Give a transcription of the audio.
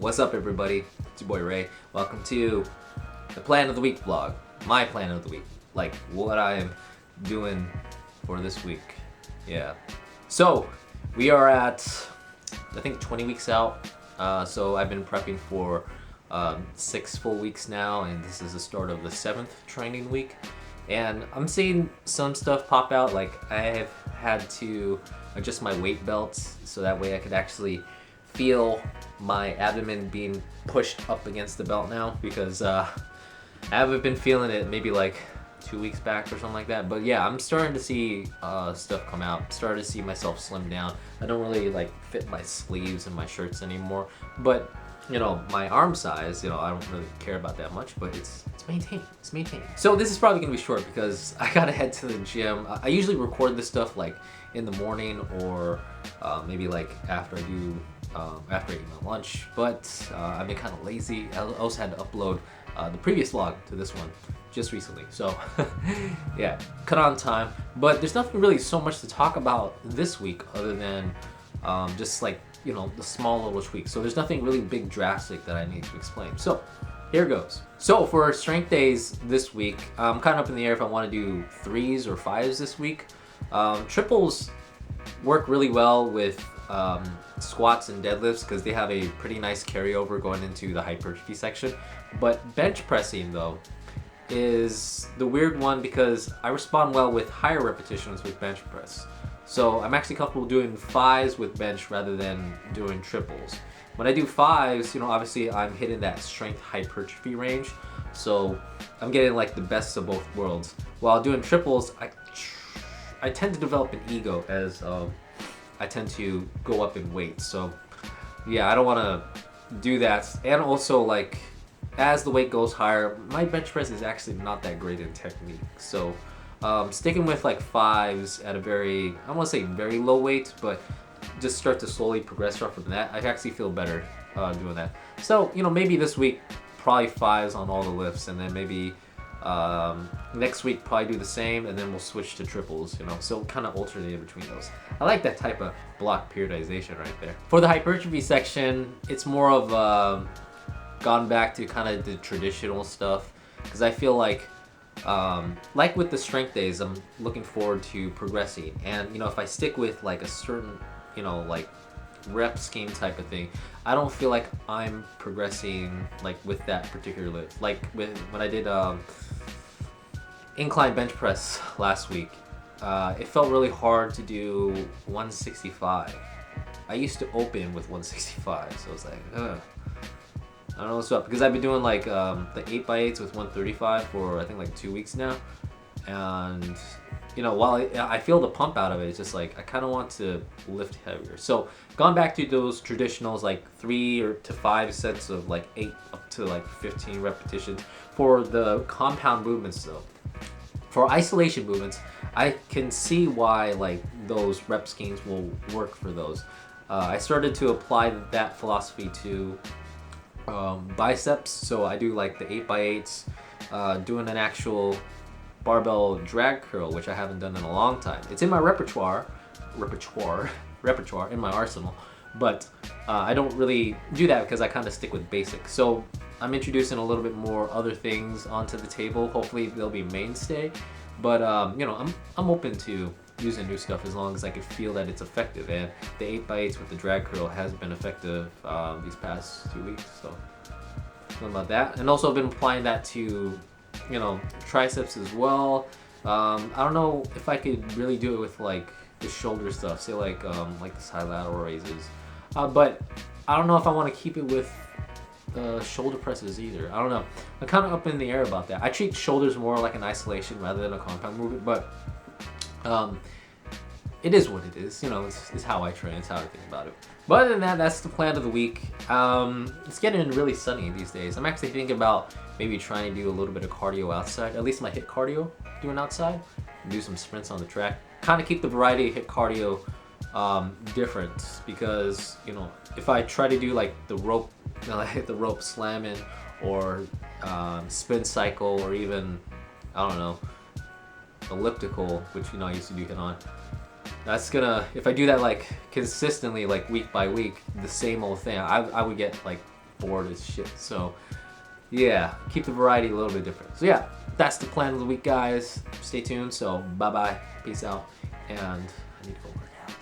What's up, everybody? It's your boy Ray. Welcome to the Plan of the Week vlog. My plan of the week. Like, what I'm doing for this week. Yeah. So, we are at, I think, 20 weeks out. So, I've been prepping for 6 full weeks now, and this is the start of the 7th training week. And I'm seeing some stuff pop out. Like, I have had to adjust my weight belts so that way I could actually feel my abdomen being pushed up against the belt now, because I haven't been feeling it maybe like 2 weeks back or something like that. But yeah, I'm starting to see stuff come out. Starting to see myself slim down. I don't really like fit my sleeves and my shirts anymore, but you know, my arm size, you know, I don't really care about that much, but it's maintained. It's maintained. So this is probably gonna be short because I gotta head to the gym. I usually record this stuff like in the morning or maybe like after I do after I eat my lunch, but I've been kind of lazy. I also had to upload the previous vlog to this one just recently, so yeah, cut on time. But there's nothing really so much to talk about this week other than just like, you know, the small little tweaks. So there's nothing really big drastic that I need to explain. So here goes. So for strength days this week, I'm kind of up in the air if I want to do 3s or 5s this week. Triples work really well with squats and deadlifts because they have a pretty nice carryover going into the hypertrophy section. But bench pressing though is the weird one because I respond well with higher repetitions with bench press. So I'm actually comfortable doing 5s with bench rather than doing triples. When I do 5s, you know, obviously I'm hitting that strength hypertrophy range. So I'm getting like the best of both worlds. While doing triples, I tend to develop an ego as I tend to go up in weight. So yeah, I don't want to do that. And also, like, as the weight goes higher, my bench press is actually not that great in technique. So sticking with like 5s at a very, I don't want to say very low weight, but just start to slowly progress up from that. I actually feel better doing that. So, you know, maybe this week probably 5s on all the lifts, and then maybe next week probably do the same, and then we'll switch to triples, you know, so kind of alternate between those. I like that type of block periodization right there. For the hypertrophy section, it's more of gone back to kind of the traditional stuff, because I feel like with the strength days, I'm looking forward to progressing. And you know, if I stick with like a certain, you know, like rep scheme type of thing, I don't feel like I'm progressing like with that particular lift. Like when I did incline bench press last week, it felt really hard to do 165. I used to open with 165, so I was like, ugh. I don't know what's up, because I've been doing like the 8x8s with 135 for I think like 2 weeks now, and you know, while I feel the pump out of it, it's just like I kind of want to lift heavier. So gone back to those traditionals, like 3 to 5 sets of like 8 up to like 15 repetitions. For the compound movements though, for isolation movements, I can see why like those rep schemes will work for those. I started to apply that philosophy to biceps, so I do like the 8x8s, doing an actual barbell drag curl, which I haven't done in a long time. It's in my repertoire in my arsenal, but I don't really do that because I kind of stick with basics. So I'm introducing a little bit more other things onto the table. Hopefully they'll be mainstay, but you know, I'm open to using new stuff as long as I can feel that it's effective. And the 8x8s with the drag curl has been effective these past 2 weeks, so something about that. And also I've been applying that to, you know, triceps as well. I don't know if I could really do it with like the shoulder stuff, say like the side lateral raises, but I don't know if I want to keep it with shoulder presses either. I don't know. I'm kind of up in the air about that. I treat shoulders more like an isolation rather than a compound movement, but it is what it is. You know, it's how I train. It's how I think about it. But other than that, that's the plan of the week. It's getting really sunny these days. I'm actually thinking about maybe trying to do a little bit of cardio outside, at least my HIIT cardio, doing outside, do some sprints on the track. Kind of keep the variety of HIIT cardio different, because you know, if I try to do like the rope, you know, hit the rope slamming or spin cycle, or even, I don't know, elliptical, which you know I used to do hit on, that's gonna, if I do that like consistently, like week by week, the same old thing, I would get like bored as shit. So yeah, keep the variety a little bit different. So yeah, that's the plan of the week, guys. Stay tuned. So bye bye, peace out, and I need to go work out.